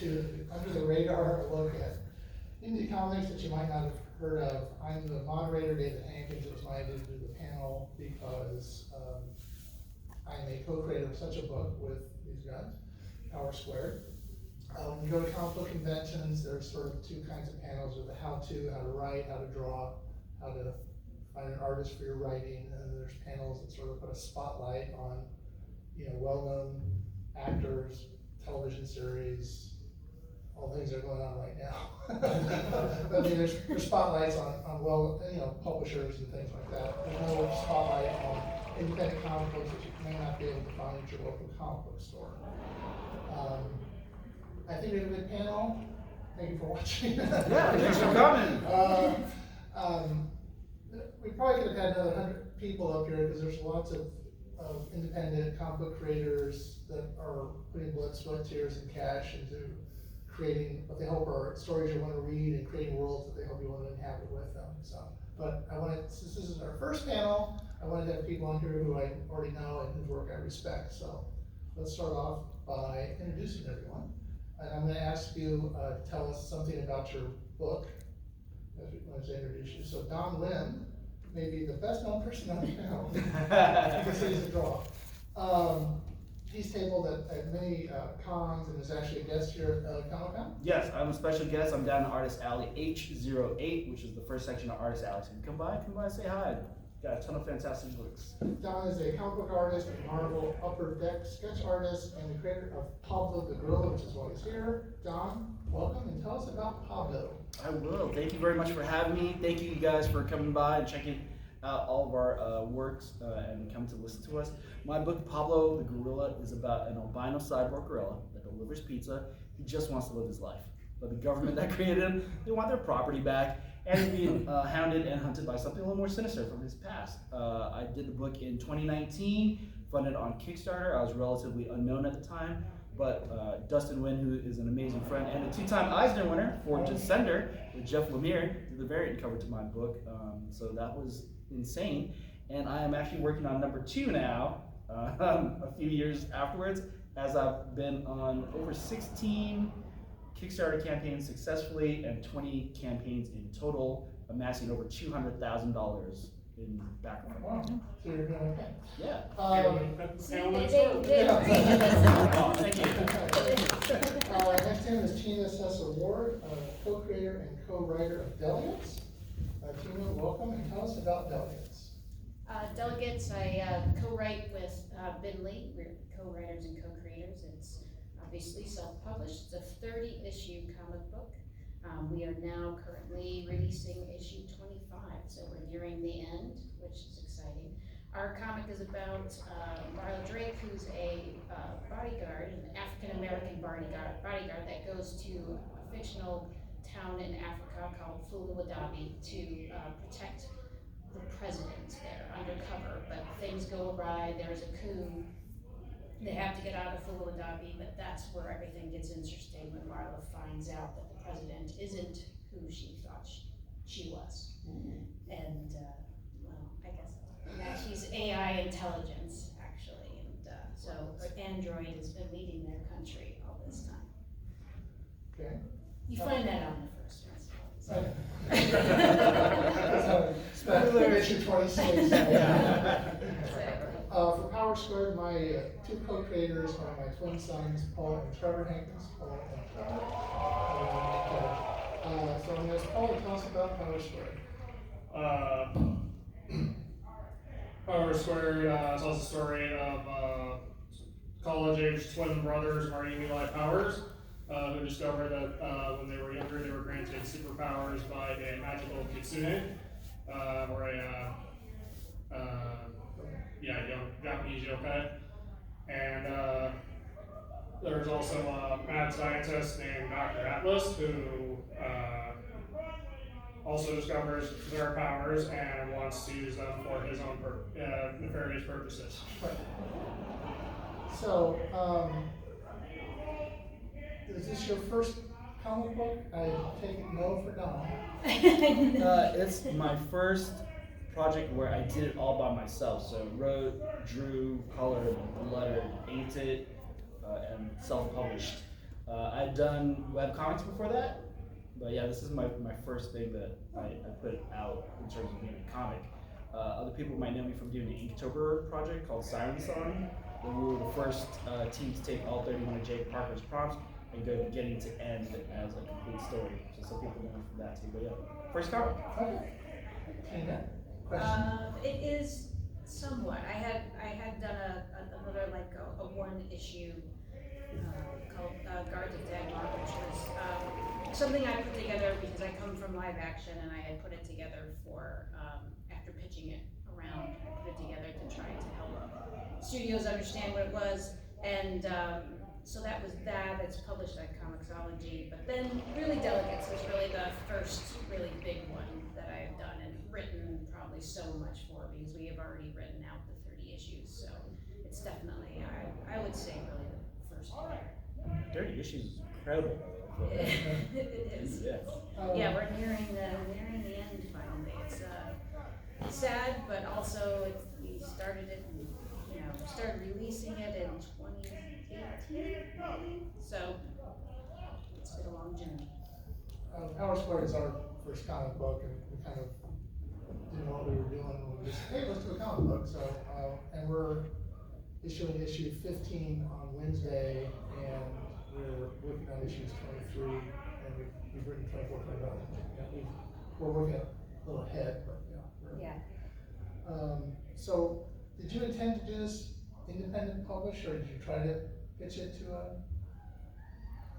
to under the radar look at indie comics that you might not have heard of. I'm the moderator, David Hankins. It was my idea to do the panel because I'm a co-creator of such a book with these guys, Power Squared. When you go to comic book conventions, there's sort of two kinds of panels: there's the how-to, how to write, how to draw, how to find an artist for your writing, and then there's panels that sort of put a spotlight on, well-known actors, television series, all the things that are going on right now. I mean, there's spotlights on publishers and things like that. There's no spotlight on independent comic books that you may not be able to find at your local comic book store. I think we have a good panel. Thank you for watching. Yeah, thanks for coming. We probably could have had another 100 people up here because there's lots of independent comic book creators that are putting blood, sweat, tears, and cash into creating what they hope are stories you want to read and creating worlds that they hope you want to inhabit with them. But since this is our first panel, I wanted to have people on here who I already know and whose work I respect. So let's start off by introducing everyone. And I'm going to ask you to tell us something about your book as I introduce you. So Don Nguyen may be the best known person on the panel because he's a draw. He's tabled at many cons and is actually a guest here at Comic-Con. Yes, I'm a special guest. I'm down in Artist Alley H08, which is the first section of Artist Alley. So come by, say hi. Got a ton of fantastic books. Don is a comic book artist, a Marvel Upper Deck sketch artist, and the creator of Pablo the Gorilla, which is why he's here. Don, welcome, and tell us about Pablo. I will. Thank you very much for having me. Thank you guys for coming by and checking out all of our works and coming to listen to us. My book, Pablo the Gorilla, is about an albino cyborg gorilla that delivers pizza. He just wants to live his life. But the government that created him, they want their property back, and he's being hounded and hunted by something a little more sinister from his past. I did the book in 2019, funded on Kickstarter. I was relatively unknown at the time, but Dustin Nguyen, who is an amazing friend and a two-time Eisner winner for Descender with Jeff Lemire, did the variant cover to my book. So that was insane. And I am actually working on number 2 now, a few years afterwards, as I've been on over 16 Kickstarter campaigns successfully and 20 campaigns in total, amassing over $200,000 in background. Wow, so you're doing okay. Yeah. Thank you. Next to him is Cesa Ward, co-creator and co-writer of Delegates. Tina, welcome, and tell us about Delegates. Delegates, I co-write with Ben Lee. We're co-writers and co-creators. It's obviously self-published. It's a 30-issue comic book. We are now currently releasing issue 25, so we're nearing the end, which is exciting. Our comic is about Marla Drake, who's a bodyguard, an African-American bodyguard that goes to a fictional town in Africa called Fulawadabi to protect the president there undercover, but things go awry. There's a coup. They have to get out of Fulawadabi, but that's where everything gets interesting when Marla finds out that the president isn't who she thought she was. And well, I guess that she's AI intelligence actually, and so Android has been leading their country all this time. Okay. You find that out in the first one. Speculative issue 26. For Power Squared, my 2 co-creators are my twin sons, Paul and Trevor Hankins. Paul and Trevor. So I'm going to ask Paul to tell us about Power Squared. Power Squared tells the story of college-age twin brothers, Marty and Eli Powers, who discovered that when they were younger, they were granted superpowers by a magical kitsune, or a young Japanese yokai. And there's also a mad scientist named Dr. Atlas who also discovers their powers and wants to use them for his own nefarious purposes. So, is this your first comic book? I take it no for Don. It's my first project where I did it all by myself. So wrote, drew, colored, lettered, painted, and self-published. I'd done webcomics before that, but yeah, this is my first thing that I put out in terms of being a comic. Other people might know me from doing the Inktober project called Siren Song, where we were the first team to take all 31 of Jake Parker's prompts and go beginning to end as a complete story. So some people know me from that too, but yeah, first comic. Okay. Tina, question? It is somewhat. I had done another like a one issue called Guards of Dagmar, which was something I put together because I come from live action and I had put it together for after pitching it around. I put it together to try to help studios understand what it was, and so that was that. It's published on Comixology, but then really Delegates was really the first really big one that I have done and written probably so much for, because we have already written out the 30 issues. So it's definitely I would say really the first one. 30 issues is incredible. It is. Yeah. Yeah, we're nearing the end finally. It's sad, but also we started it, and, started releasing it in 2018, so it's been a long journey. Power Squared is our first comic book, and we kind of didn't know what we were doing. We just, hey, let's do a comic book. So, and we're issuing issue 15 on Wednesday, and we're working on issues 23, and we've written 24, 25. Yeah, we're working a little ahead, but yeah. So, did you intend to do this independent publish, or did you try to pitch it to a?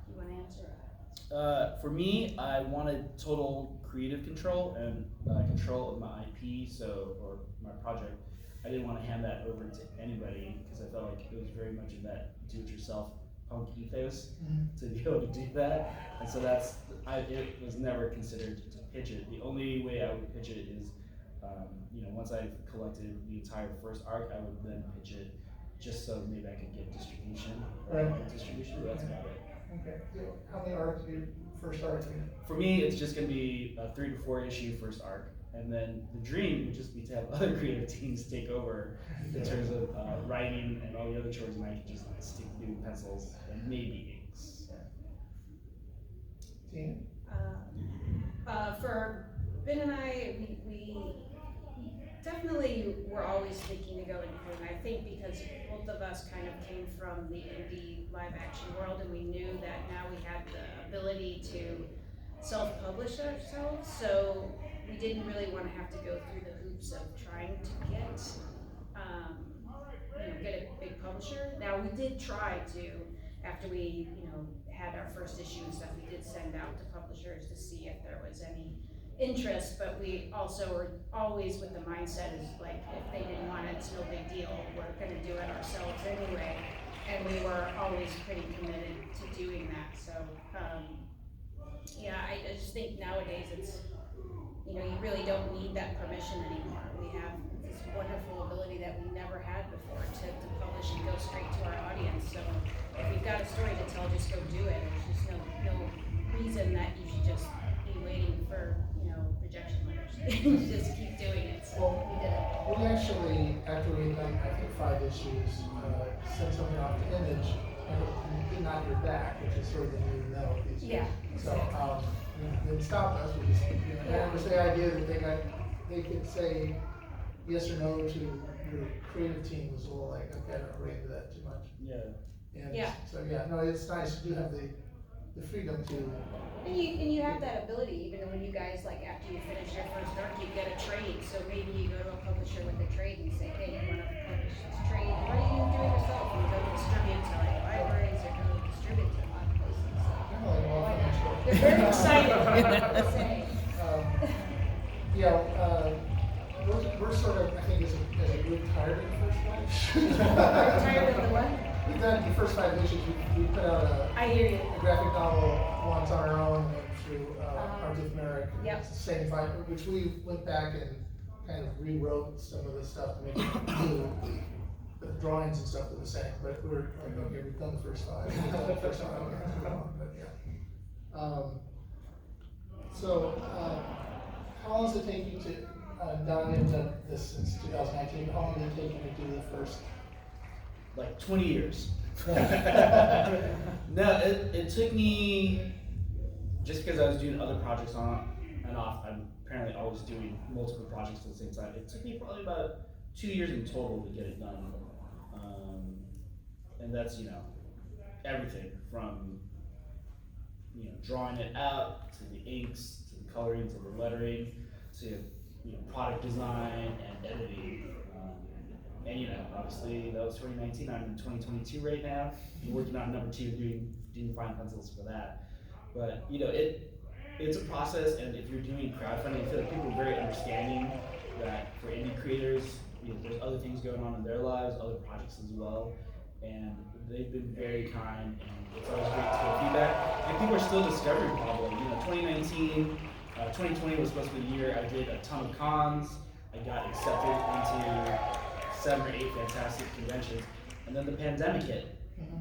You want to answer? For me, I wanted total creative control and control of my IP, or my project. I didn't want to hand that over to anybody because I felt like it was very much of that do-it-yourself punk ethos to be able to do that, and so it was never considered to pitch it. The only way I would pitch it is, once I've collected the entire first arc, I would then pitch it just so maybe I could get distribution. Right. That's about it. Okay. How many arcs do you first arc? For me, it's just going to be a 3 to 4 issue first arc, and then the dream would just be to have other creative teams take over in terms of writing and all the other chores, and I can just stick to doing pencils and maybe inks. Tina? For Ben and I, we definitely were always thinking to go independent. I think because both of us kind of came from the indie live action world, and we knew that now we had the ability to self-publish ourselves, so we didn't really want to have to go through the hoops of trying to get a big publisher. Now we did try to, after we had our first issue and stuff, we did send out to publishers to see if there was any interest, but we also were always with the mindset is like, if they didn't want it, it's no big deal, we're gonna do it ourselves anyway, and we were always pretty committed to doing that. So I just think nowadays it's, you really don't need that permission anymore. We have this wonderful ability that we never had before to publish and go straight to our audience. So if you've got a story to tell, just go do it. There's just no reason that you should just be waiting for rejection letters. Just keep doing it. So we did it. We actually, after we had done, I think 5 issues, sent something off to Image, and we did not hear back, which is sort of the new no these days. Yeah. So, it stopped us. We just, and it was the idea that they could say yes or no to your creative team was a little like, okay, I don't read into that too much. Yeah. And Yeah. so no, it's nice to have the freedom to. And you have that ability, even when you guys, like, after you finish your first arc, you get a trade. So maybe you go to a publisher with a trade and say, hey, you want to publish this trade? What are you doing yourself? And you go distribute to like libraries or go distribute to a lot of places. So they're very excited. Let's say. We're sort of, I think, as a group, tired of the first one. Tired of the what? We've done the first 5 issues. We put out I hear you. a graphic novel once on our own, and through Artith Merrick. Yep. It's the same 5, which we went back and kind of rewrote some of the stuff to make it new. The drawings and stuff were the same, but we're like, okay, we've done the first 5. We've done the first 5. But yeah. So, how long does it take you to? Don, you've done this since 2019. How long did it take you to do the first? Like 20 years. No, it took me, just because I was doing other projects on and off, I'm apparently always doing multiple projects at the same time. It took me probably about 2 years in total to get it done. And that's, everything from, drawing it out, to the inks, to the coloring, to the lettering, to, product design and editing. And obviously that was 2019, I'm in 2022 right now. I'm working on number 2, doing fine pencils for that. But, it's a process, and if you're doing crowdfunding, I feel like people are very understanding that for indie creators, there's other things going on in their lives, other projects as well, and they've been very kind, and it's always great to get feedback. And people are still discovering Pablo. 2019, 2020 was supposed to be the year I did a ton of cons. I got accepted into 7 or 8 fantastic conventions, and then the pandemic hit,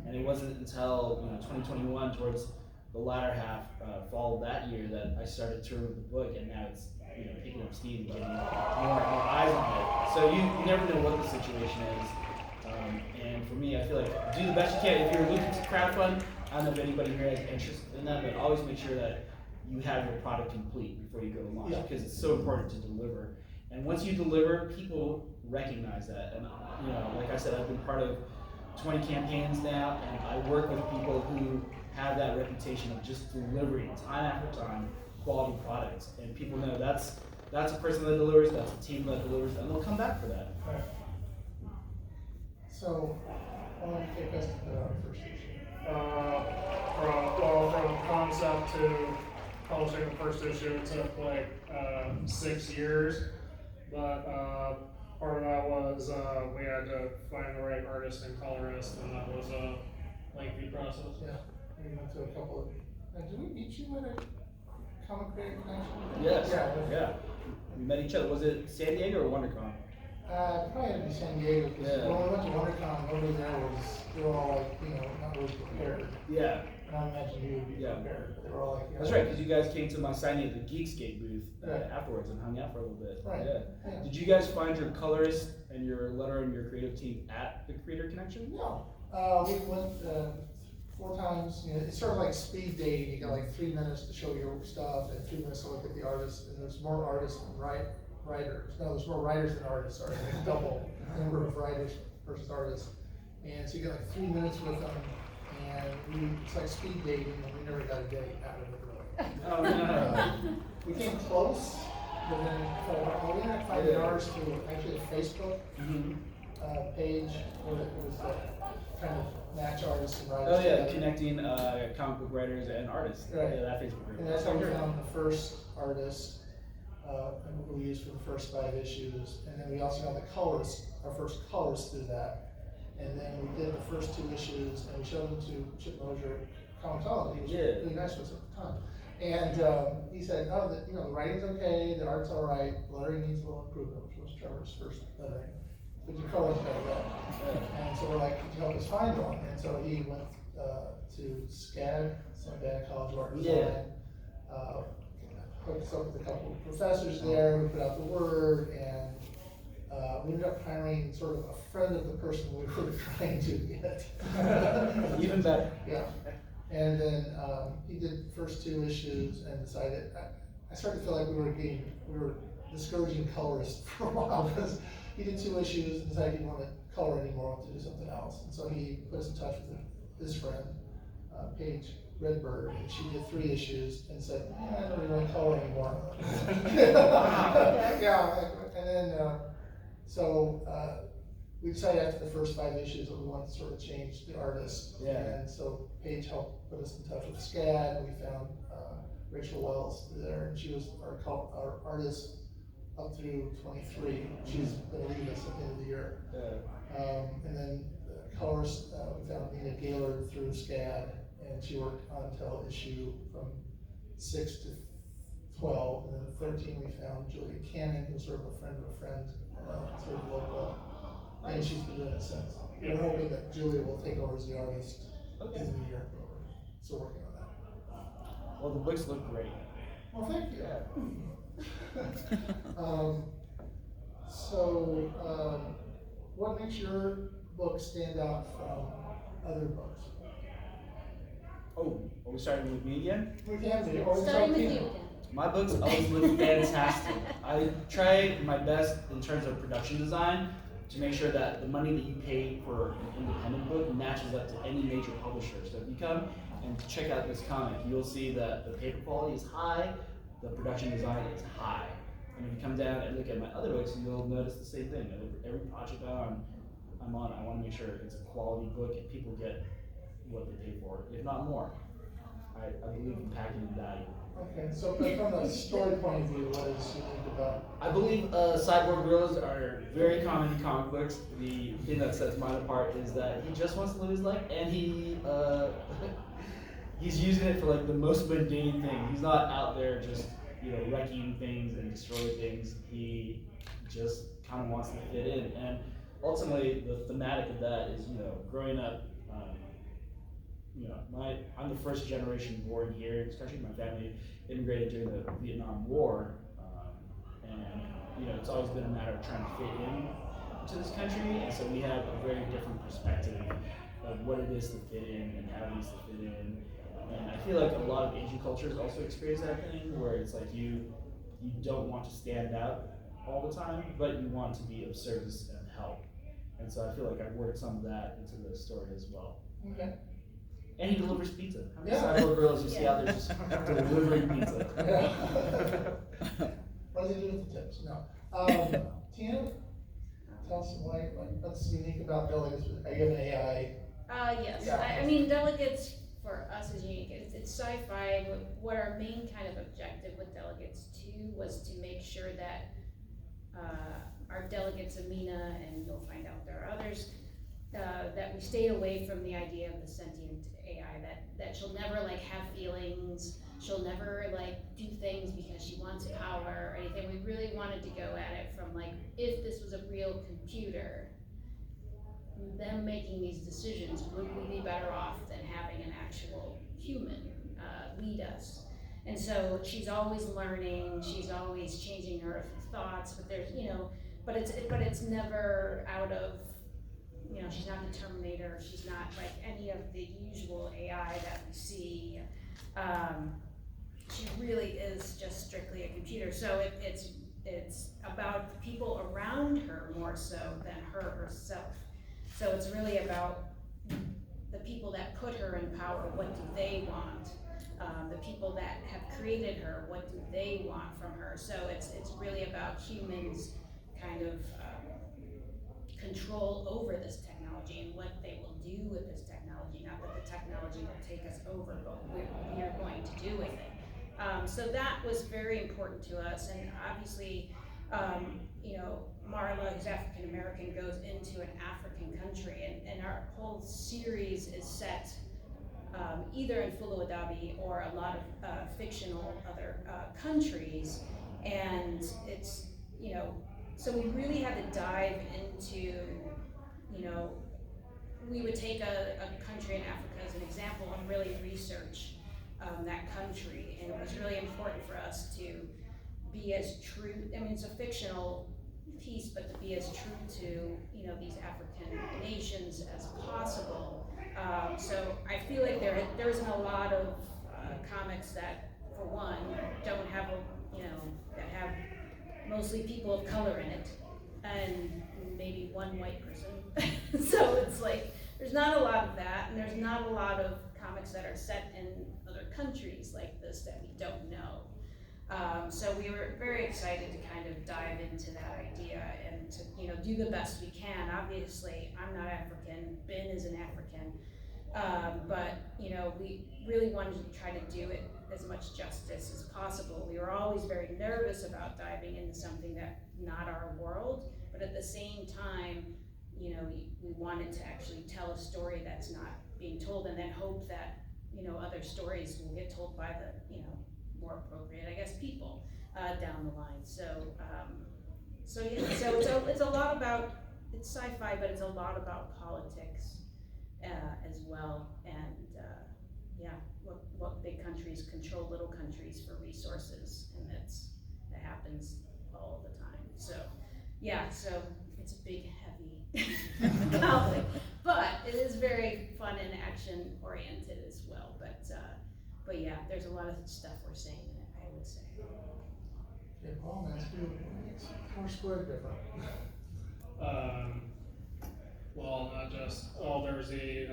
and it wasn't until 2021, towards the latter half, fall of that year, that I started touring with the book, and now it's picking up steam and getting more eyes on it. So you never know what the situation is, and for me, I feel like do the best you can. If you're looking to crowdfund, I don't know if anybody here has interest in that, but always make sure that you have your product complete before you go to launch, because it's so important to deliver. And once you deliver, people recognize that. And like I said, I've been part of 20 campaigns now, and I work with people who have that reputation of just delivering time after time quality products, and people know that's a person that delivers, that's a team that delivers, and they'll come back for that. Right. So, I want to take us to the first issue. From concept to publishing the first issue, it took like 6 years, but part of that was we had to find the right artist and colorist, and that was a lengthy process. Yeah, we went to a couple of, did we meet you at a comic creator connection? Yes, Yeah. We met each other. Was it San Diego or WonderCon? Probably had to be San Diego, because Yeah. when we went to WonderCon, nobody there was, they were all like, not really prepared. Yeah. And I imagine you would be Yeah. prepared, but they were all like, That's right, because you guys came to my signing at the Geekscape booth Right. afterwards and hung out for a little bit. Right. Yeah. Yeah. Did you guys find your colorist and your letter and your creative team at the Creator Connection? No, we went 4 times. It's sort of like speed dating. You got like 3 minutes to show your stuff and 3 minutes to look at the artist. And there's more artists than writers. No, there's more writers than artists. Or like double the number of writers versus artists. And so you get like 3 minutes with them, and it's like speed dating, and we never got a date out of it really. Oh, no. We came close, but then we had to find the artist through actually a Facebook page where it was kind of match artists and writers. Oh yeah, together. connecting comic book writers and artists. Right. Yeah, that Facebook group. And that's how we found the first artist, and we used for the first 5 issues. And then we also got the colorist, our first colorist through that. And then we did the first 2 issues, and we showed them to Chip Mosier, comicsology. He was really nice with us at the time. And he said, oh, the writing's okay, the art's all right, lettering needs a little improvement, which was Trevor's first lettering. But your color's better than. And so we're like, could you help us find one? And so he went to SCAD, Santa College of Art and Design. Hooked us up with a couple of professors there, we put out the word, and we ended up hiring sort of a friend of the person we were trying to get. Even better. Yeah. And then he did the first 2 issues and decided, I started to feel like we were discouraging colorists for a while, because he did 2 issues and decided he didn't want to color anymore, wanted to do something else. And so he put us in touch with his friend, Paige Redbird, and she did 3 issues and said, I don't really want to color anymore. Yeah, and then, we decided after the first 5 issues that we wanted to sort of change the artist. Yeah. And so Paige helped put us in touch with SCAD, and we found Rachel Wells there, and she was our artist up through 23. She's going to leave us at the end of the year. And then the colorist, we found Nina Gaylord through SCAD, and she worked on until issue from 6 to 12. And then the 13 we found Julia Cannon, who's sort of a friend of a friend, sort of local. And she's been doing it since. We're hoping that Julia will take over as the artist in the new year. Still working on that. Well, the books look great. Well, thank you. What makes your book stand out from other books? Oh, are we starting with me again? We can do, or it's Starting up to with you. you. My books always look fantastic. I try my best in terms of production design to make sure that the money that you pay for an independent book matches up to any major publisher. So if you come and check out this comic, you'll see that the paper quality is high, the production design is high. And if you come down and look at my other books, you'll notice the same thing. Every project I'm on, I want to make sure it's a quality book and people get what they pay for, if not more. I believe in packing and value. Okay, so but from a story point of view, what is unique about? I believe cyborg gorillas are very common in comic books. The thing that sets mine apart is that he just wants to live his life, and he's using it for like the most mundane thing. He's not out there just wrecking things and destroying things. He just kind of wants to fit in, and ultimately the thematic of that is growing up. I'm the first generation born here in this country. My family immigrated during the Vietnam War, and it's always been a matter of trying to fit in to this country. And so we have a very different perspective of what it is to fit in and how it is to fit in. And I feel like a lot of Asian cultures also experience that thing, where it's like you don't want to stand out all the time, but you want to be of service and help. And so I feel like I've worked some of that into the story as well. Okay. And he delivers pizza. How many Yeah. cyborg gorillas you see out there just delivering pizza? What does he do with the tips? No. Tina, tell us what's unique about Delegates. Are you an AI? Yes, Yeah. I mean, Delegates for us is unique. It's sci-fi. What our main kind of objective with Delegates 2 was to make sure that our delegates, Amina, and you'll find out there are others, that we stayed away from the idea of the sentient AI, that she'll never have feelings, she'll never do things because she wants power or anything. We really wanted to go at it from if this was a real computer, them making these decisions, would we be better off than having an actual human lead us? And so she's always learning, she's always changing her thoughts, but there's but it's never out of she's not the Terminator, she's not any of the usual AI that we see. She really is just strictly a computer. So it's about the people around her more so than her herself. So it's really about the people that put her in power. What do they want? The people that have created her, what do they want from her? So it's really about humans kind of control over this technology and what they will do with this technology. Not that the technology will take us over, but what we are going to do with it. So that was very important to us, and obviously, Marla, who's African American, goes into an African country, and our whole series is set either in Fulawadabi or a lot of fictional other countries, and it's so we really had to dive into, we would take a country in Africa as an example and really research that country, and it was really important for us to be as true, I mean, it's a fictional piece, but to be as true to, these African nations as possible. So I feel like there isn't a lot of comics that, for one, don't have that have mostly people of color in it, and maybe one white person. So it's there's not a lot of that, and there's not a lot of comics that are set in other countries like this that we don't know. So we were very excited to kind of dive into that idea and to do the best we can. Obviously, I'm not African, Ben isn't African, but we really wanted to try to do it as much justice as possible. We were always very nervous about diving into something that's not our world, but at the same time, we wanted to actually tell a story that's not being told, and then hope that other stories will get told by the more appropriate, I guess, people down the line. So it's a lot about, it's sci-fi, but it's a lot about politics as well, and what big countries control little countries for resources, and that happens all the time. So yeah, so it's a big, heavy comic, but it is very fun and action oriented as well. But yeah, there's a lot of stuff we're saying in it, I would say. Okay, Paul, let's do, what makes Foursquare different? Well, not just, there's the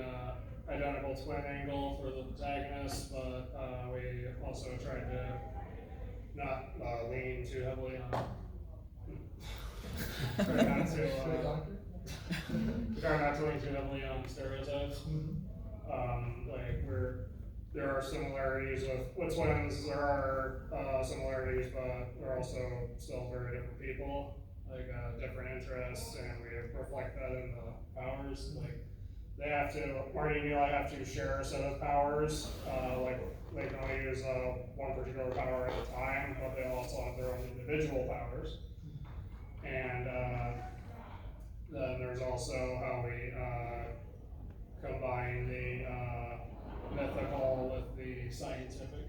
identical twin angle for the protagonist, but we also tried to not lean too heavily on. Try not to lean too heavily on stereotypes. There are similarities with twins. There are similarities, but they're also still very different people. Different interests, and we reflect that in the powers. Marty and Eli have to share a set of powers. They can only use one particular power at a time, but they also have their own individual powers. And then there's also how we combine the mythical with the scientific.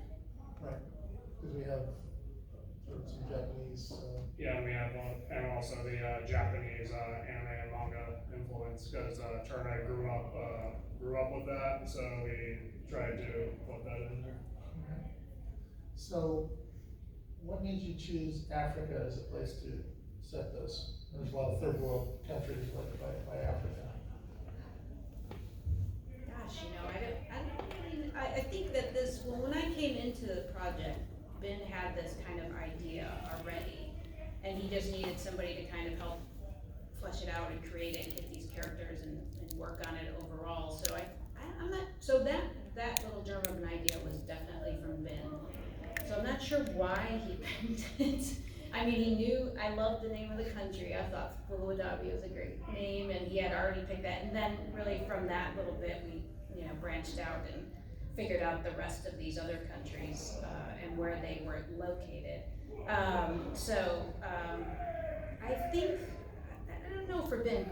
Right, because we have sort of some Japanese. Yeah, we have, and also the Japanese anime and manga influence, because Turner grew up with that, so we tried to put that in there. Okay. So, what made you choose Africa as a place to set this? There's a lot of third world countries by Africa. Gosh, I think that when I came into the project, Ben had this kind of idea already, and he just needed somebody to kind of help flesh it out and create it and get these characters and work on it overall. So that little germ of an idea was definitely from Ben. So I'm not sure why he picked it. I mean, he knew I loved the name of the country. I thought Fulawadabi was a great name, and he had already picked that. And then really from that little bit, we branched out and figured out the rest of these other countries and where they were located. I think, I don't know for Ben.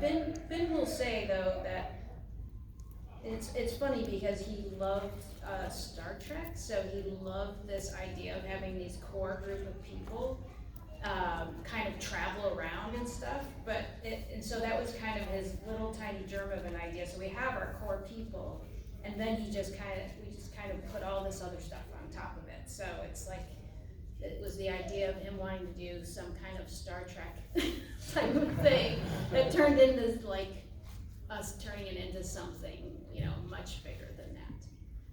Ben will say though that it's funny because he loved Star Trek, so he loved this idea of having these core group of people kind of travel around and stuff. And so that was kind of his little tiny germ of an idea. So we have our core people, and then we just kind of put all this other stuff on top of it. So it's like, it was the idea of him wanting to do some kind of Star Trek type of thing that turned into us turning it into something, much bigger than that.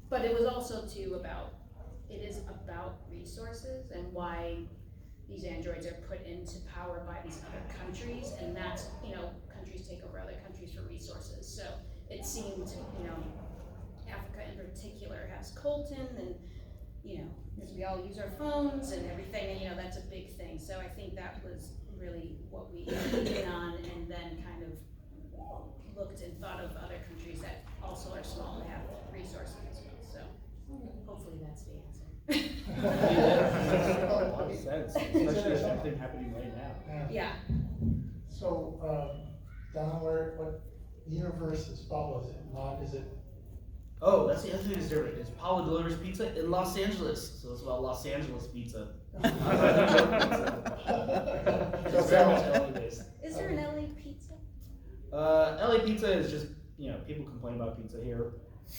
But it was also it is about resources and why these androids are put into power by these other countries, and that's, countries take over other countries for resources. So it seemed, Africa in particular has Colton, and because we all use our phones and everything, and that's a big thing. So I think that was really what we hit on, and then kind of looked and thought of other countries that also are small and have resources as well. So hopefully that's the answer. That a lot of sense, especially with everything happening right now. Yeah. So, Don, what universe is Pablo in? Is it? Oh, that's the other thing that's different. It's Pablo delivers pizza in Los Angeles, so it's about Los Angeles pizza. It's very much LA based. Is there an LA pizza? LA pizza is just, people complain about pizza here.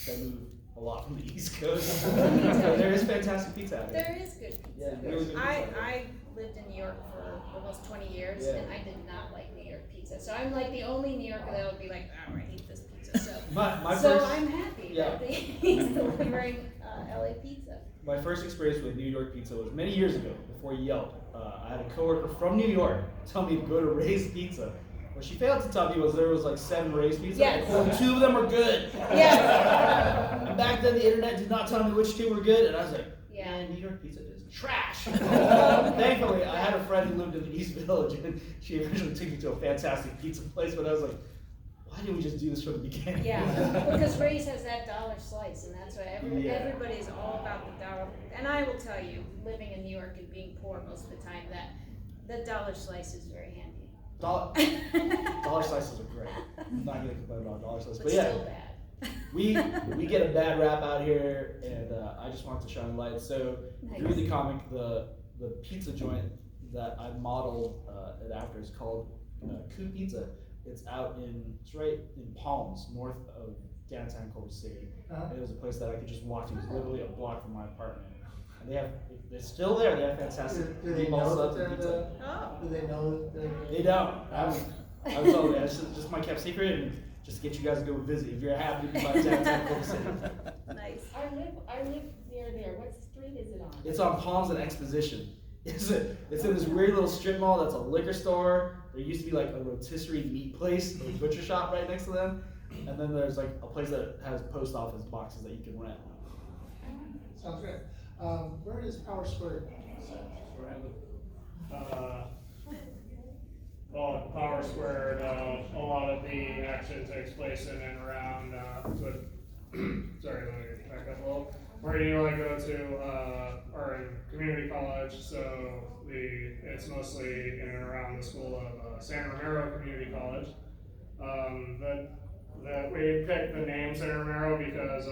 They move a lot from the East Coast. There is fantastic pizza out here. There is good pizza. Yeah, really good pizza. I lived in New York for almost 20 years, and I did not like New York pizza. So I'm like the only New Yorker that would be like, I hate this pizza. So, I'm happy that he's delivering LA pizza. My first experience with New York pizza was many years ago, before Yelp. I had a coworker from New York tell me to go to Ray's Pizza. What she failed to tell me was there was like 7 Ray's Pizza, yes. and only 2 of them were good. Yes. And back then the internet did not tell me which 2 were good, and I was like, man, New York pizza is trash. Thankfully, I had a friend who lived in the East Village, and she eventually took me to a fantastic pizza place, but I was like, why didn't we just do this from the beginning? Yeah, because Ray's has that dollar slice, and that's why everybody's all about the dollar. And I will tell you, living in New York and being poor most of the time, that the dollar slice is very handy. Dollar slices are great. I'm not gonna complain about dollar slices, but yeah, still bad. we get a bad rap out here, and I just wanted to shine a light. So through the comic, the pizza joint that I modeled it after is called Coop Pizza. It's right in Palms, north of downtown Culver City. And it was a place that I could just walk to. It's literally a block from my apartment. And they're still there. They have fantastic Do they meatball know subs that and they're pizza. Oh. Do they know that they're? They don't. I was told that. It's just my kept secret, and just to get you guys to go visit if you're happy to be by downtown Culver City. Nice. I live near there. What street is it on? It's on Palms and Exposition. It's in this weird little strip mall that's a liquor store. There used to be like a rotisserie meat place, a butcher shop right next to them. And then there's like a place that has post office boxes that you can rent. Sounds great. Where is Power Square set? Well, Power Squared, a lot of the action takes place in and around, sorry, let me back up a little. Where you like go to, or in community college, so it's mostly in and around the school of San Romero Community College. We picked the name San Romero because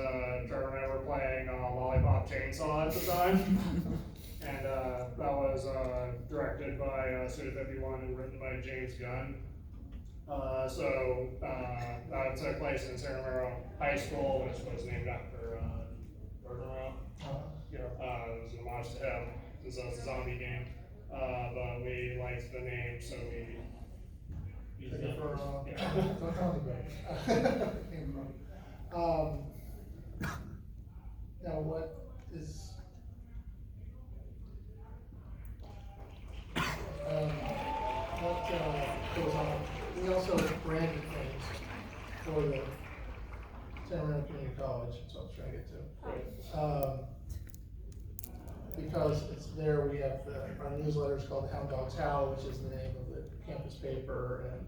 Trevor and I were playing Lollipop Chainsaw at the time. And that was directed by Suda 51 and written by James Gunn. So that took place in San Romero High School, which was named after Romero. It was an homage to him, since it was a zombie game. But we liked the name, so we used it for, Don't tell anybody. Now what is, what goes on? We also branded things for the San Marino Community College, that's what I was trying to get to. Because it's there, we have our newsletter is called Hound Dog's Howl, which is the name of the campus paper. And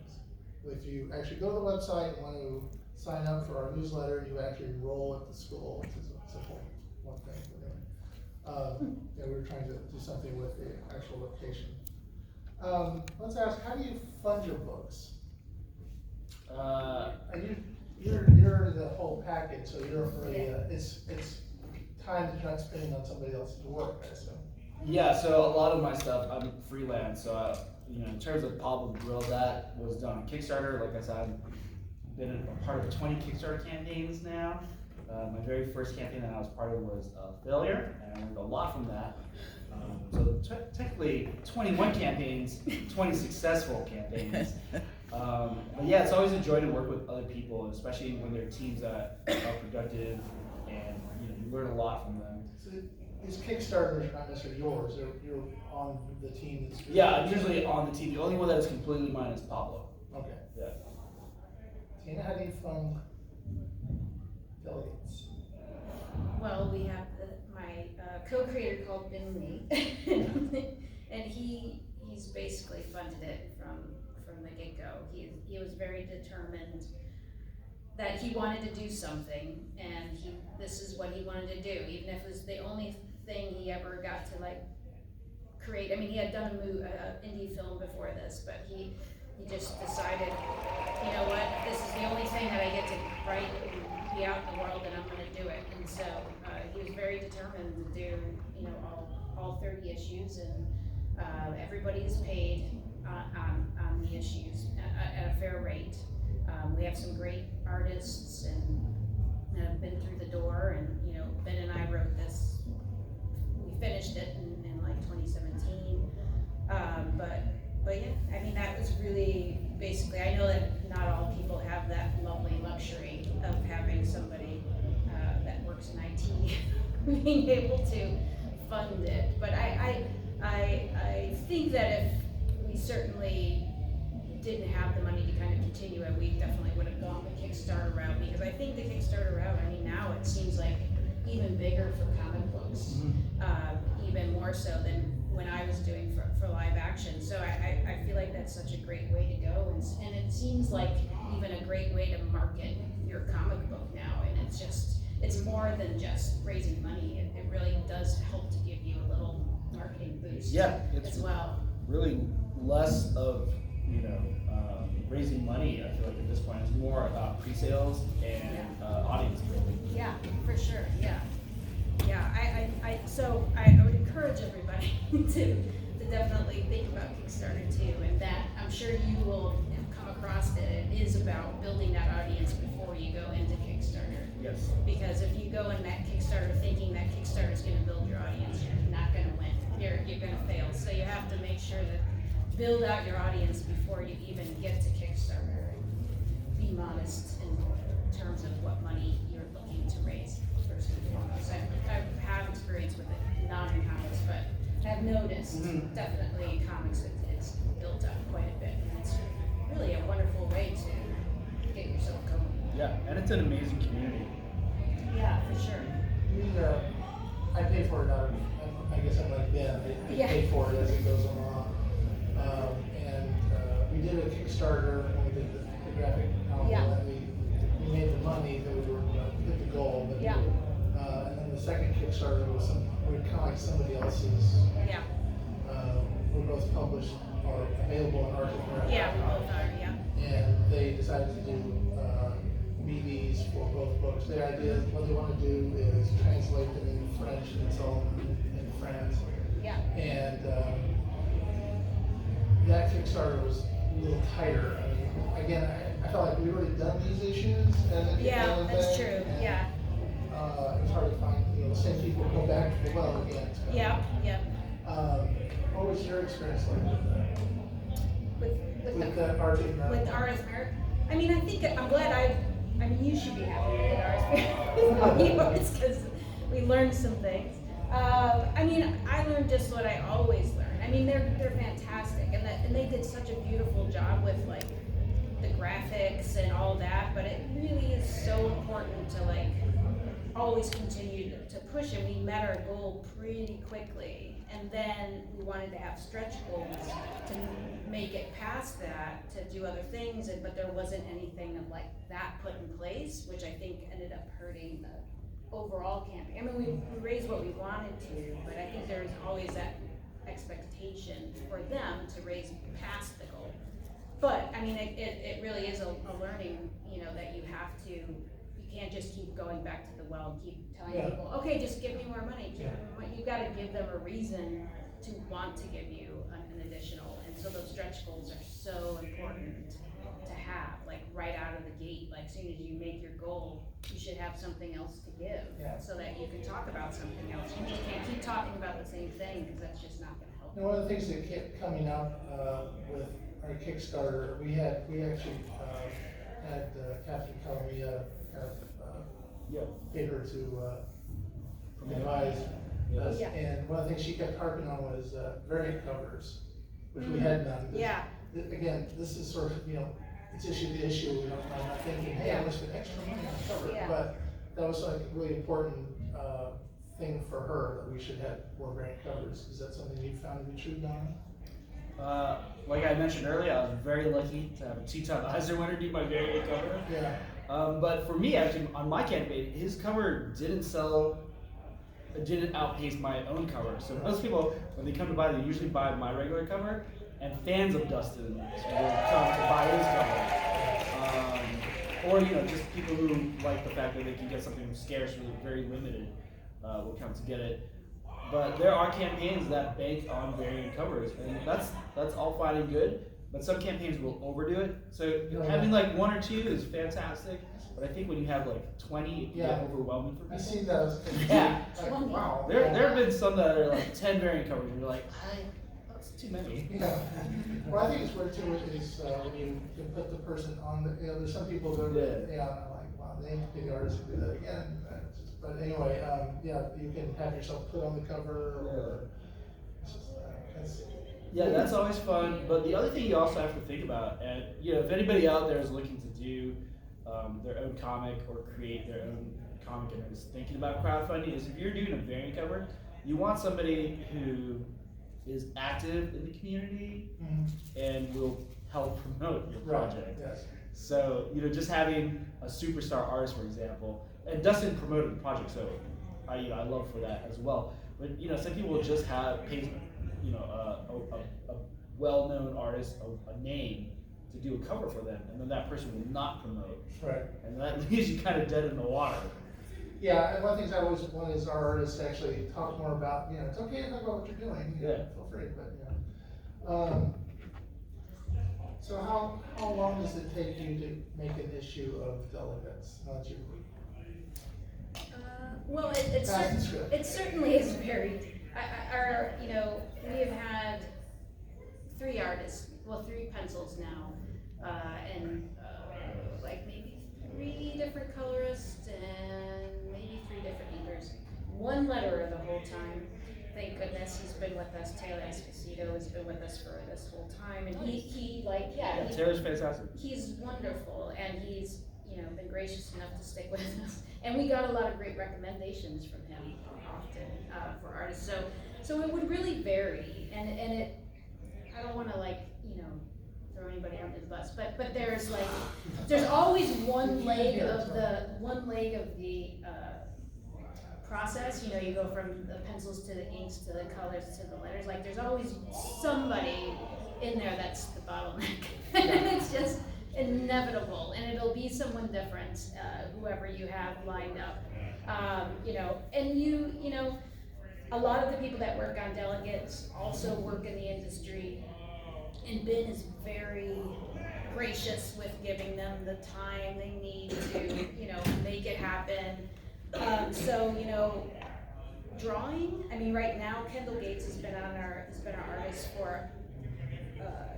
if you actually go to the website and want to sign up for our newsletter, you actually enroll at the school, which is a simple one thing. Yeah, we were trying to do something with the actual location. Let's ask, how do you fund your books? You're the whole package, so you don't really, it's time that you're not spending on somebody else's work, I assume. Yeah, so a lot of my stuff, I'm freelance, so in terms of Pablo the Gorilla, that was done on Kickstarter. Like I said, I've been a part of 20 Kickstarter campaigns now. My very first campaign that I was part of was a failure, and I learned a lot from that. So technically 21 campaigns, 20 successful campaigns. But yeah, it's always a joy to work with other people, especially when they're teams that are productive, and you learn a lot from them. So these Kickstarters are not necessarily yours, you're on the team that's. Yeah, I'm usually on the team. The only one that is completely mine is Pablo. Okay. Yeah. Tina, how do you fund Delegates? Well, we have my co-creator called Ben Lee, and he's basically funded it from the get-go. He was very determined that he wanted to do something, and this is what he wanted to do, even if it was the only thing he ever got to create. I mean, he had done an indie film before this, but he just decided, you know what, this is the only thing that I get to write and be out in the world, and I'm going to do it. And so he was very determined to do, all 30 issues, and everybody is paid on the issues at a fair rate. We have some great artists and have been through the door, and Ben and I wrote this. We finished it in 2017, but yeah, I mean, that was really basically. I know that not all people have that lovely luxury of having somebody that works in IT being able to fund it, but I think that if we certainly didn't have the money to kind of continue it, we definitely would have gone the Kickstarter route, because I think the Kickstarter route, I mean, now it seems like even bigger for comic books, even more so than when I was doing for live action. So I feel like that's such a great way to go, and it seems like even a great way to market your comic book now, and it's more than just raising money. It really does help to give you a little marketing boost. Yeah, it's as well. Really less of raising money. I feel like at this point it's more about pre-sales and audience building. Yeah, for sure. Yeah. I would encourage everybody to definitely think about Kickstarter too, and that, I'm sure you will have come across it. It is about building that audience before you go into Kickstarter. Yes. Because if you go in that Kickstarter thinking that Kickstarter is gonna build your audience, you're not gonna win. You're gonna fail. So you have to make sure that build out your audience before you even get to Kickstarter. Be modest in terms of what money you're looking to raise first and foremost. I have experience with it, not in comics, but I've noticed definitely in comics it's built up quite a bit. And it's really a wonderful way to get yourself going. Yeah, and it's an amazing community. Yeah, for sure. I pay for it out of, I guess I'm like Ben, I Yeah. pay for it as it goes along. We did a Kickstarter when we did the graphic novel, Yeah. and we made the money that we were, hit the goal. But, Yeah. And then the second Kickstarter was we kind of like somebody else's, Yeah. we're both published or available in Arctic America. Yeah, we both are, yeah. And they decided to do BDs for both books. Their idea, what they want to do is translate them into French, and it's all in France. Yeah. And that Kickstarter was a little tighter. I mean, again, I felt like we'd already done these issues as a Yeah, Kickstarter that's thing, true, and, yeah. It was hard to find, the same people go back to the well again. Yeah, yeah. What was your experience like with that? With the Arctic America? With RS Merit. I mean, I think, I'm glad I mean, you should be happy with RS Merit because we learned some things. I mean, I learned just what I always learn. I mean, they're fantastic, and they did such a beautiful job with like the graphics and all that. But it really is so important to like always continue to push, and we met our goal pretty quickly. And then we wanted to have stretch goals to make it past that, to do other things, but there wasn't anything of like that put in place, which I think ended up hurting the overall campaign. I mean, we raised what we wanted to, but I think there's always that expectation for them to raise past the goal. But, I mean, it really is a learning, that you have to, you can't just keep going back to the well and keep telling people, okay, just give me more money. You gotta give them a reason to want to give you an additional. And so those stretch goals are so important to have, like right out of the gate. Like as soon as you make your goal, you should have something else to give so that you can talk about something else. You just can't keep talking about the same thing because that's just not gonna help. One of the things that kept coming up with our Kickstarter, we actually had Catherine Calamia paid her to advise us. Yeah. And one of the things she kept harping on was variant covers, which we had none. Yeah. Again, this is sort of, it's issue to issue. I'm not thinking, hey, I'm gonna spend extra money on a cover. Yeah. But that was like a really important thing for her, that we should have more variant covers. Is that something you found to be true, Don? Like I mentioned earlier, I was very lucky to have a two-time Eisner winner do my variant cover. Yeah. But for me, actually, on my campaign, his cover didn't outpace my own cover. So most people, when they come to buy, they usually buy my regular cover, and fans of Dustin will come to buy his cover. Or just people who like the fact that they can get something scarce or very limited will come to get it. But there are campaigns that bank on variant covers, and that's all fine and good. But some campaigns will overdo it. So having like one or two is fantastic. But I think when you have like 20, it can get overwhelming for people. I've seen those. Yeah. Like, wow. There have been some that are like 10 variant covers, and you're like, that's too many. Yeah. Well, I think it's weird too is when you can put the person on the. There's some people that I'm like, wow, they ain't the artists who do that again. But anyway, you can have yourself put on the cover. Or, that's always fun. But the other thing you also have to think about, and if anybody out there is looking to do their own comic or create their own comic and is thinking about crowdfunding, is if you're doing a variant cover, you want somebody who is active in the community and will help promote your project. Yes. So, just having a superstar artist, for example, and Dustin promoted the project, so I love for that as well. But some people just pay a well-known artist a name to do a cover for them, and then that person will not promote. Right. And that leaves you kind of dead in the water. Yeah, and one of the things I always want is our artists to actually talk more about, you know, it's okay to talk about what you're doing, you know, Yeah. feel free, but, you know. So how long does it take you to make an issue of Delegates? Now that you Well, pass the script. it certainly is varied. We have had 3 artists, well, 3 pencils now, and like maybe 3 different colorists and maybe 3 different inkers. 1 letterer the whole time. Thank goodness he's been with us. Taylor Esposito has been with us for this whole time, and he Taylor's fantastic. he's wonderful, and he's been gracious enough to stick with us. And we got a lot of great recommendations from him often for artists. So it would really vary, and it. I don't want to throw anybody under the bus, but there's always one leg of the process. You go from the pencils to the inks to the colors to the letters. Like there's always somebody in there that's the bottleneck, and it's just inevitable, and it'll be someone different, whoever you have lined up. And a lot of the people that work on Delegates also work in the industry, and Ben is very gracious with giving them the time they need to, make it happen. Drawing. I mean, right now Kendall Gates has been our artist for.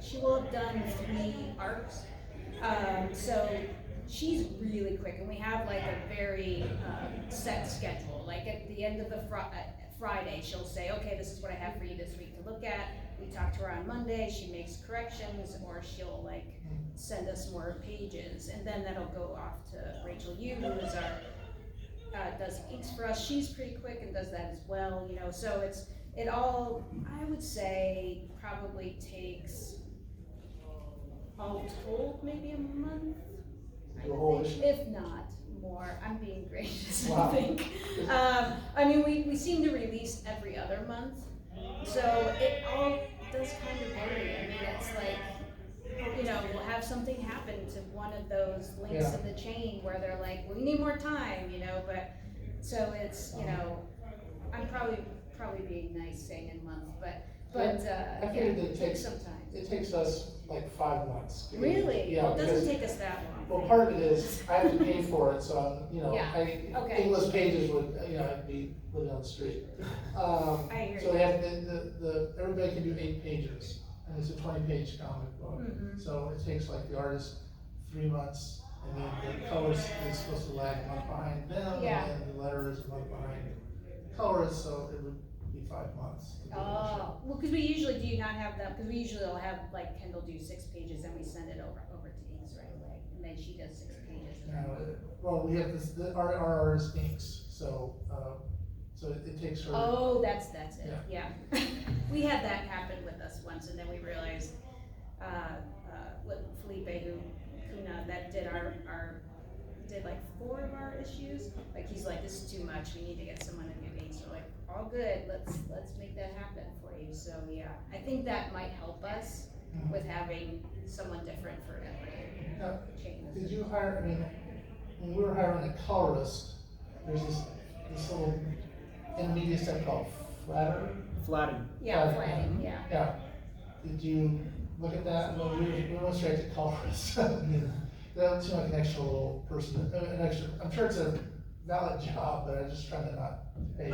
She will have done 3 arcs. So she's really quick, and we have like a very set schedule. Like at the end of the Friday, she'll say, okay, this is what I have for you this week to look at. We talk to her on Monday, she makes corrections, or she'll send us more pages, and then that'll go off to Rachel Yu, who is our does inks for us. She's pretty quick and does that as well, so it all, I would say, probably takes all told maybe a month, The whole issue? if not more. I'm being gracious, Wow. I think. We seem to release every other month, so it all does kind of vary. I mean, it's we'll have something happen to one of those links in the chain where they're like, we need more time, but, so it's, I'm probably being nice saying a month, but I figured that it takes some time. It takes us like 5 months. Really? Yeah, Well, it doesn't because, take us that long. well, part of it is I have to pay for it, so Yeah, okay. English pages would, I'd be living on the street. I hear So they have, everybody can do 8 pages, and it's a 20-page comic book. Mhm. So it takes like the artist 3 months, and then the colorist is supposed to lag a month behind them, Yeah. and then the letter is a month behind the colorist, so it would be 5 months. to do the issue. Well, because we usually do not have that, because we usually will have Kendall do 6 pages, and we send it over to Inks right away, and then she does 6 pages. And Now, then well, we have this, our artist inks, so it takes her. oh, that's it, yeah. We had that happen with us once, and then we realized, with Felipe, that did did like 4 of our issues, he's like, this is too much, we need to get someone to do inks. We're like, all good, let's make that happen for you. So yeah, I think that might help us Mhm. with having someone different for every Now, chain. did you hire, when we were hiring a colorist, there's this little intermediate step called Flatting. Yeah, flatting. flatting, yeah. Yeah. Did you look at that? Well, we went straight to colorist. That seemed like an extra little person, I'm sure it's a valid job, but I'm just trying to not pay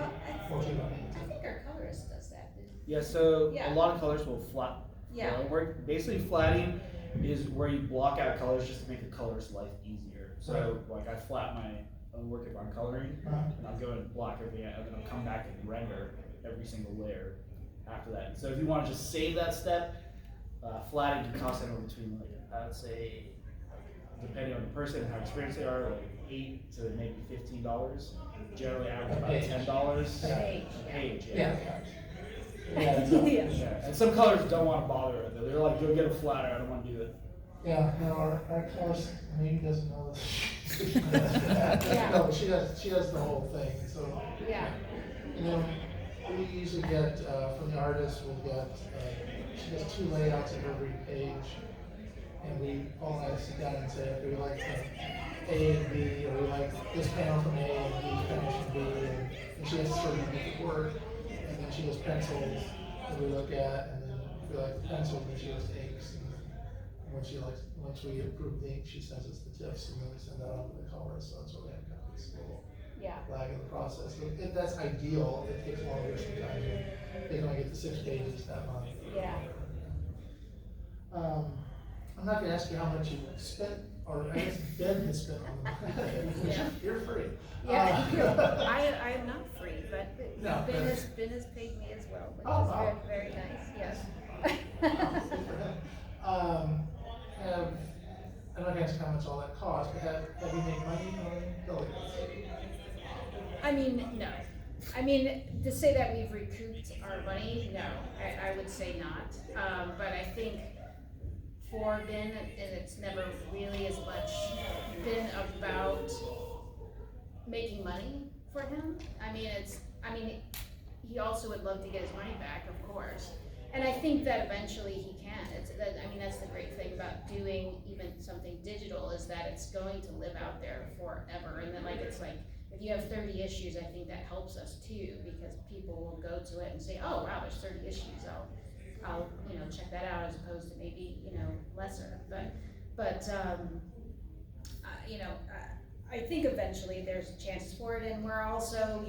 fortune on it. I think our colorist does that. Yeah, so Yeah. a lot of colors will flat. Yeah. Work. Basically, flatting is where you block out colors just to make the colorist's life easier. So, I flat my own work if I'm coloring, and I'll go and block everything out, and then I'll come back and render every single layer after that. So if you want to just save that step, flatting can cost anywhere between I would say, depending on the person and how experienced they are, $8 to maybe $15. Generally average about $10 Page. a page. Yeah. Yeah. And some colors don't want to bother with it. They're like, go get a flatter, I don't want to do it. Yeah, no, our colorist maybe doesn't know this. Yeah. No, but she does the whole thing, so. Yeah. We usually get, from the artist, she does 2 layouts of every page. And we all have to sit down and say, okay, we like A and B, or we like this panel from A and B finish from B, and she has to sort of make it work. And then she has pencils that we look at, and then if we like the pencils, then she has inks. And once we approve the ink, she sends us the tips, and then we send that on to the colorist. So that's what we have kind of this little Yeah. lag in the process. If that's ideal, it takes longer sometimes. They can only get to 6 pages that month. Yeah. I'm not gonna ask you how much you spent, or I guess Ben has spent on them. Yeah. You're free. Yeah, I am not free, but No, Ben but- has paid me as well, which Oh, is wow. very, very nice, yes. Good for him. I'm not gonna ask how much all that cost, but have you made money on Delegates? I mean, no. I mean, to say that we've recouped our money, no, I would say not. But I think for Ben, and it's never really as much been about making money for him. I mean, he also would love to get his money back, of course. And I think that eventually he can. That's the great thing about doing even something digital, is that it's going to live out there forever. And then it's like, if you have 30 issues, I think that helps us too, because people will go to it and say, oh wow, there's 30 issues. I'll check that out, as opposed to maybe, lesser. But I think eventually there's chances for it, and we're also,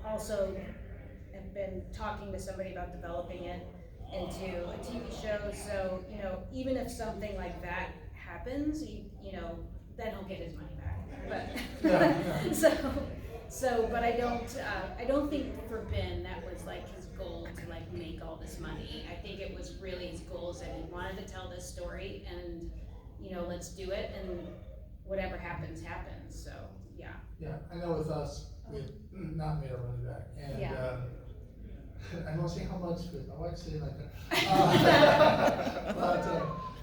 also have been talking to somebody about developing it into a TV show. So, even if something like that happens, then he'll get his money back. But but I don't think for Ben that was his goal to make all this money. I think it was really his goal is that he wanted to tell this story, and let's do it, and whatever happens, happens. So yeah. Yeah, I know with us, we have not made our money back, and Yeah. I won't say how much, because my wife said like that. But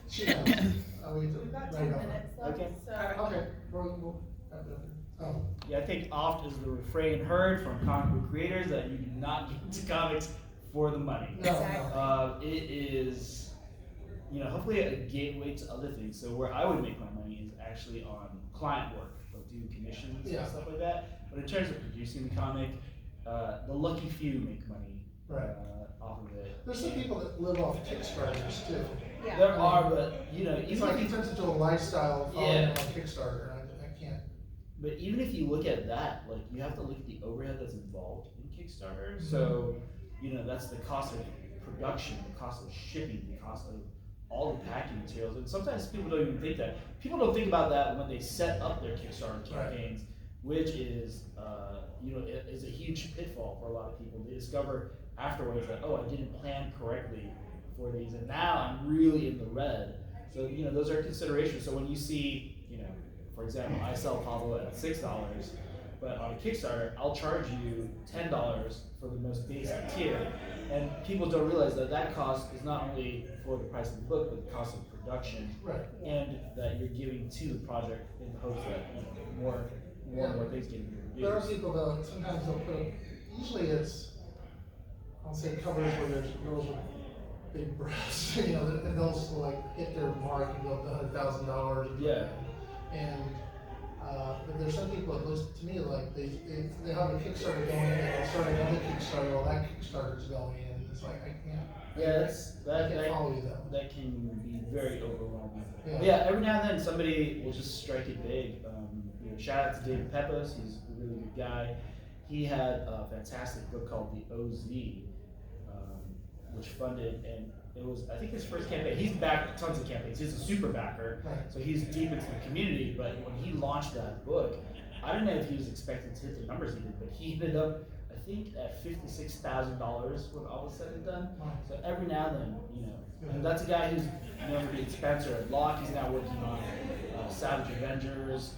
she knows. We have to We've got write 10 it up. minutes left, Okay. so. Okay, we'll have it. Yeah, I think oft is the refrain heard from comic book creators that you do not get into comics for the money. No, Exactly. no. It is, hopefully a gateway to other things. So where I would make my money is actually on client work, like doing commissions Yeah. and stuff like that. But in terms of producing the comic, the lucky few make money Right. off of it. There's some people that live off Kickstarters too. Yeah. There are, but It's even like if it you, turns into a lifestyle following Yeah. on Kickstarter. I can't. but even if you look at that, you have to look at the overhead that's involved in Kickstarter. So, that's the cost of production, the cost of shipping, the cost of all the packing materials. And sometimes people don't even think that. People don't think about that when they set up their Kickstarter campaigns, which is, is a huge pitfall for a lot of people. They discover afterwards that, oh, I didn't plan correctly for these, and now I'm really in the red. So, those are considerations. So when you see, for example, I sell Pablo at $6, but on a Kickstarter, I'll charge you $10 for the most basic tier. And people don't realize that cost is not only for the price of the book, but the cost of production, Right. and that you're giving to the project in the hopes that more and more things get There are produced. people that sometimes they'll put, usually it's, I'll say covers where there's girls with big breasts, and they'll hit their mark and go up to $100,000. Yeah. And, but there's some people, at least to me, they have a Kickstarter going in, and they'll start another Kickstarter, well, that Kickstarter's going in, it's like, I can't. Yeah, I can't follow you that way. that can be very overwhelming. Yeah. But yeah, every now and then somebody will just strike it big. Shout out to David Pepos, he's a really good guy. He had a fantastic book called The OZ, which funded, and it was, I think, his first campaign. He's backed tons of campaigns. He's a super backer, Right. so he's deep into the community. But when he launched that book, I don't know if he was expecting to hit the numbers he did, but he ended up, I think, at $56,000 when all was said and done. Wow. So every now and then, and that's a guy who's read Spencer at Locke. He's now working on Savage Avengers.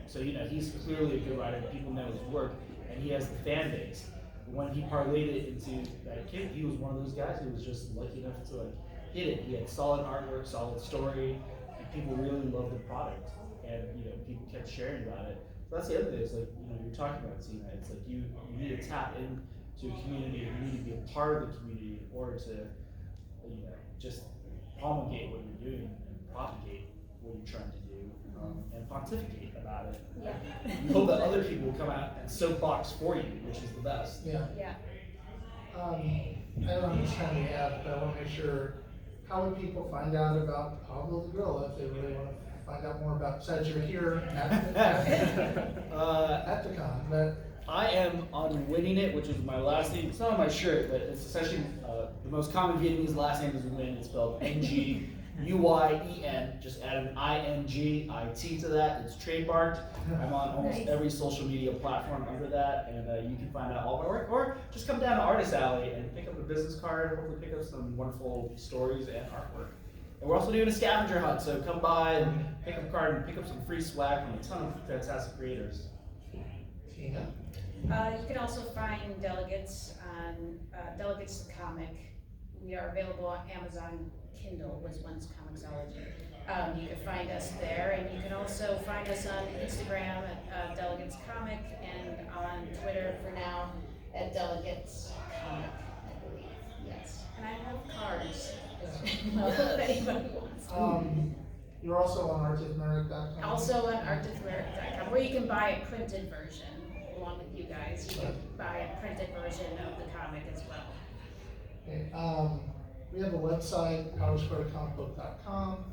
So he's clearly a good writer. People know his work, and he has the fan base. When he parlayed it into that kid, he was one of those guys who was just lucky enough to hit it. He had solid artwork, solid story, and people really loved the product. And people kept sharing about it. So that's the other thing. It's you're talking about, Tina. It's you need to tap into a community, and you need to be a part of the community in order to just promulgate what you're doing and propagate what you're trying to do, and pontificate about it. Yeah. We hope that other people will come out and soapbox for you, which is the best. Yeah. Yeah. I don't know how much time we have, but I want to make sure, how would people find out about Pablo the Gorilla if they really want to find out more about, besides you're here at the con, but I am on Winning It, which is my last name. It's not on my shirt, but it's essentially the most common Vietnamese last name is Nguyen. It's spelled Nguyen. Just add an INGIT to that. It's trademarked. I'm on almost Nice. every social media platform under that, and you can find out all my work. Or just come down to Artist Alley and pick up a business card. Hopefully, pick up some wonderful stories and artwork. And we're also doing a scavenger hunt, so come by and pick up a card and pick up some free swag from a ton of fantastic creators. Tina. You can also find Delegates on Delegates the Comic. We are available on Amazon Kindle, was once Comixology. You can find us there, and you can also find us on Instagram at Delegates Comic, and on Twitter for now at Delegates Comic, I believe. Yes. And I have cards. If anybody wants. You're also on artismeric.com. Also on artithmeric.com, where you can buy a printed version along with you guys. You can buy a printed version of the comic as well. Okay, we have a website, powersquarecomicbook.com.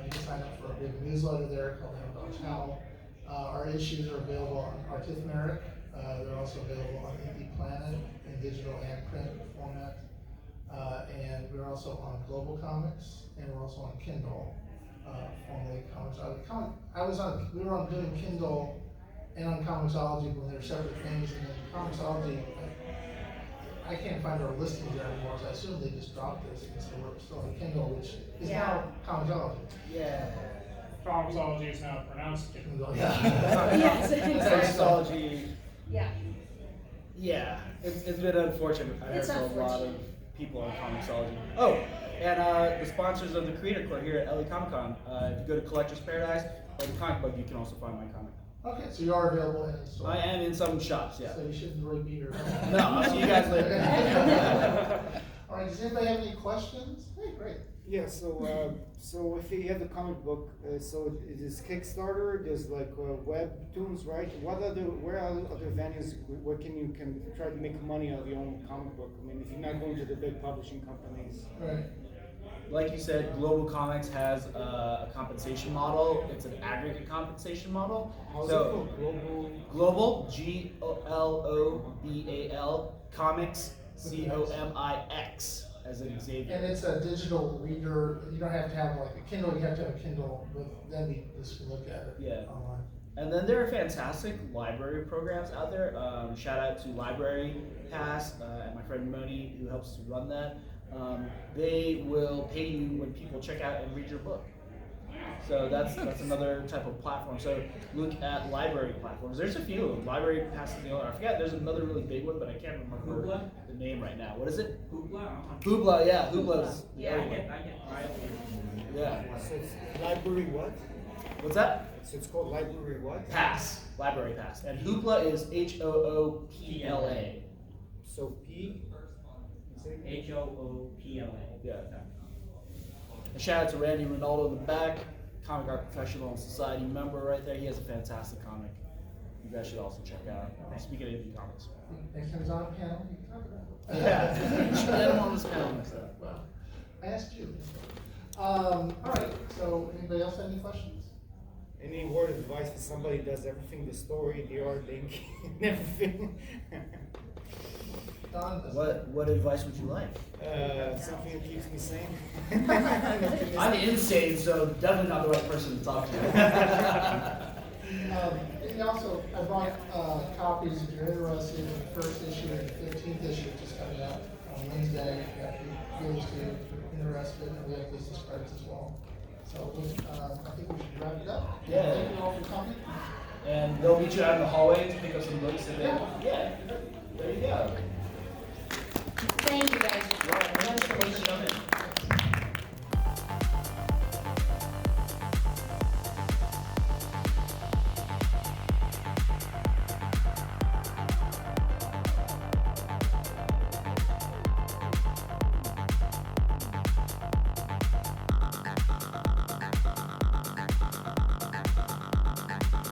You can sign up for a big newsletter there called Hamdog's Howl. Our issues are available on Artithmeric. They're also available on Indie Planet in digital and print format. And we're also on Global Comics, and we're also on Kindle, formerly Comixology. We were on doing Kindle and on Comixology when they were separate things, and then Comixology, I can't find our listings there anymore, so I assume they just dropped this, and so we're still on Kindle, which is now Comixology. Yeah. Comixology is now pronounced Kindle. Yeah. Yes. Comixology. Yeah. Yeah, it's been unfortunate. I heard It's from a lot of unfortunate. people on Comixology. Oh, and the sponsors of the Creator Corps here at LA Comic Con. If you go to Collector's Paradise or the comic book, you can also find my comic. Okay, so you are available in store. I am in some shops, yeah. So you shouldn't really be here. No, I'll see you guys later. All right, does anybody have any questions? Hey, great. Yeah, so if you have a comic book, so it is Kickstarter, there's like webtoons, right? Where are other venues where you can try to make money out of your own comic book? I mean, if you're not going to the big publishing companies. Right. Like you said, Global Comics has a compensation model. It's an aggregate compensation model. How's So it called? Global, GLOBAL, Comics, COMIX, as an Xavier. And it's a digital reader. You don't have to have like a Kindle. You have to have a Kindle, but then we just can look at it Yeah. online. And then there are fantastic library programs out there. Shout out to Library Pass and my friend Moni, who helps to run that. They will pay you when people check out and read your book. So that's another type of platform. So look at library platforms. There's a few of them. Library Pass is the other. I forget. There's another really big one, but I can't remember the name right now. What is it? Hoopla. Yeah, Hoopla's the Yeah, other I one. Yeah. So it's library what? What's that? So it's called library what? Pass. Library Pass. And Hoopla is HOOPLA. So P? HOOPLA. Yeah. And shout out to Randy Ronaldo in the back, comic art professional and society member right there. He has a fantastic comic. You guys should also check out. Speaking of indie comics. Next time he's on a panel, you can talk about it. Yeah. You should get him on this panel next time. Well, I asked you. All right, so anybody else have any questions? Any word of advice for somebody who does everything, the story, the art, the ink, and everything? Don? What advice would you like? Something that keeps me sane. I'm insane, so definitely not the right person to talk to. And also, I brought copies if you're interested in the first issue and the 15th issue, which is coming out on Wednesday. You have to go to if you're interested, and we have business cards as well. So I think we should wrap it up. Yeah. Thank you all for coming. And they'll meet you out in the hallway to pick up some books. And then, yeah, there you go. Thank you guys. Thanks for coming.